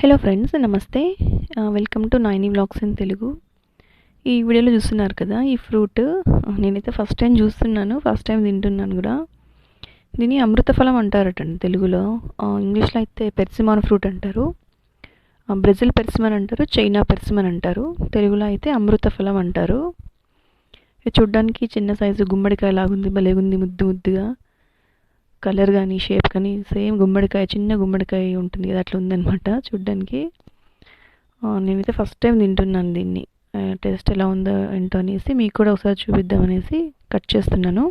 Hello friends, నమస్తే. Welcome to Naini vlogs in Telugu. ఈ వీడియోలో చూస్తున్నారు కదా, ఈ ఫ్రూట్ నేనైతే ఫస్ట్ టైం చూస్తున్నాను, ఫస్ట్ టైం తింటున్నాను కూడా. దీన్ని అమృతఫలం అంటారటండి తెలుగులో. ఇంగ్లీష్లో అయితే పెర్సిమాన్ ఫ్రూట్ అంటారు, బ్రెజిల్ పెర్సిమన్ అంటారు, చైనా పెర్సిమన్ అంటారు. తెలుగులో అయితే అమృతఫలం అంటారు. ఇది చూడ్డానికి చిన్న సైజు గుమ్మడికాయ లాగుంది, భలేగుంది, ముద్దు ముద్దుగా. కలర్ కానీ షేప్ కానీ సేమ్ గుమ్మడికాయ, చిన్న గుమ్మడికాయ ఉంటుంది కదా, అట్లా ఉందన్నమాట చూడ్డానికి. నేనైతే ఫస్ట్ టైం తింటున్నాను దీన్ని. టేస్ట్ ఎలా ఉందో ఏంటో అనేసి మీకు కూడా ఒకసారి చూపిద్దామనేసి కట్ చేస్తున్నాను.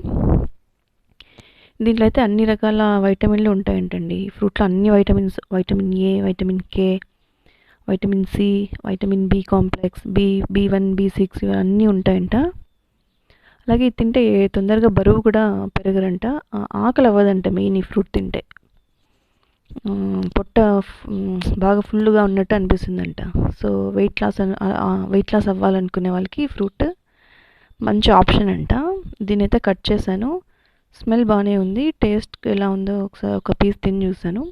దీంట్లో అయితే అన్ని రకాల వైటమిన్లు ఉంటాయంటండి. ఫ్రూట్లో అన్ని vitamins, vitamin A, vitamin K, vitamin C, vitamin B complex, B one, బి6 ఇవన్నీ ఉంటాయంట. అలాగే ఇది తింటే తొందరగా బరువు కూడా పెరగరంట, ఆకలి అవ్వదంట. మెయిన్ ఈ ఫ్రూట్ తింటే పొట్ట బాగా ఫుల్గా ఉన్నట్టు అనిపిస్తుందంట. సో వెయిట్ లాస్ అవ్వాలనుకునే వాళ్ళకి ఈ ఫ్రూట్ మంచి ఆప్షన్ అంట. దీని అయితే కట్ చేశాను. స్మెల్ బాగానే ఉంది, టేస్ట్ ఎలా ఉందో ఒకసారి ఒక పీస్ తిని చూసాను.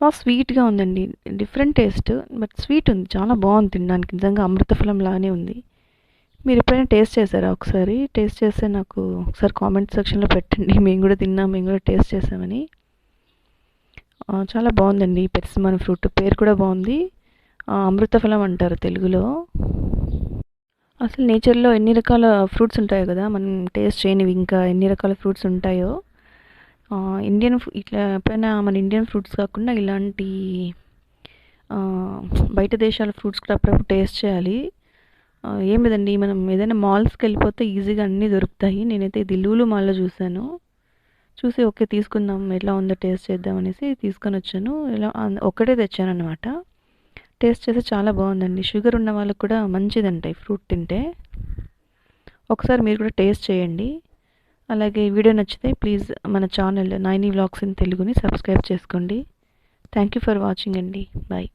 బాగా స్వీట్గా ఉందండి, డిఫరెంట్ టేస్ట్, బట్ స్వీట్ ఉంది, చాలా బాగుంది తినడానికి. నిజంగా అమృతఫలం లానే ఉంది. మీరు ఎప్పుడైనా టేస్ట్ చేశారా? ఒకసారి టేస్ట్ చేస్తే నాకు ఒకసారి కామెంట్ సెక్షన్లో పెట్టండి. మేము కూడా తిన్నాం, మేము కూడా టేస్ట్ చేసామని. చాలా బాగుందండి పెర్సిమన్ ఫ్రూట్. పేరు కూడా బాగుంది, అమృతఫలం అంటారు తెలుగులో. అసలు నేచర్లో ఎన్ని రకాల ఫ్రూట్స్ ఉంటాయో కదా, మనం టేస్ట్ చేయనివి ఇంకా ఎన్ని రకాల ఫ్రూట్స్ ఉంటాయో. ఇట్లా ఎప్పుడైనా మన ఇండియన్ ఫ్రూట్స్ కాకుండా ఇలాంటి బయట దేశాల ఫ్రూట్స్ కూడా అప్పుడప్పుడు టేస్ట్ చేయాలి. ఏం లేదండి, మనం ఏదైనా మాల్స్కి వెళ్ళిపోతే ఈజీగా అన్నీ దొరుకుతాయి. నేనైతే ఇది లూలు మాల్లో చూశాను, చూసి ఓకే తీసుకుందాం, ఎలా ఉందో టేస్ట్ చేద్దాం అనేసి తీసుకొని వచ్చాను. ఒక్కటే తెచ్చాను అనమాట. టేస్ట్ చేస్తే చాలా బాగుందండి. షుగర్ ఉన్న వాళ్ళకు కూడా మంచిదంట ఈ ఫ్రూట్ తింటే. ఒకసారి మీరు కూడా టేస్ట్ చేయండి. అలాగే వీడియో నచ్చితే ప్లీజ్ మన ఛానల్ నైనీ వ్లాగ్స్ ఇన్ తెలుగుని సబ్స్క్రైబ్ చేసుకోండి. థ్యాంక్ యూ ఫర్ వాచింగ్ అండి. బాయ్.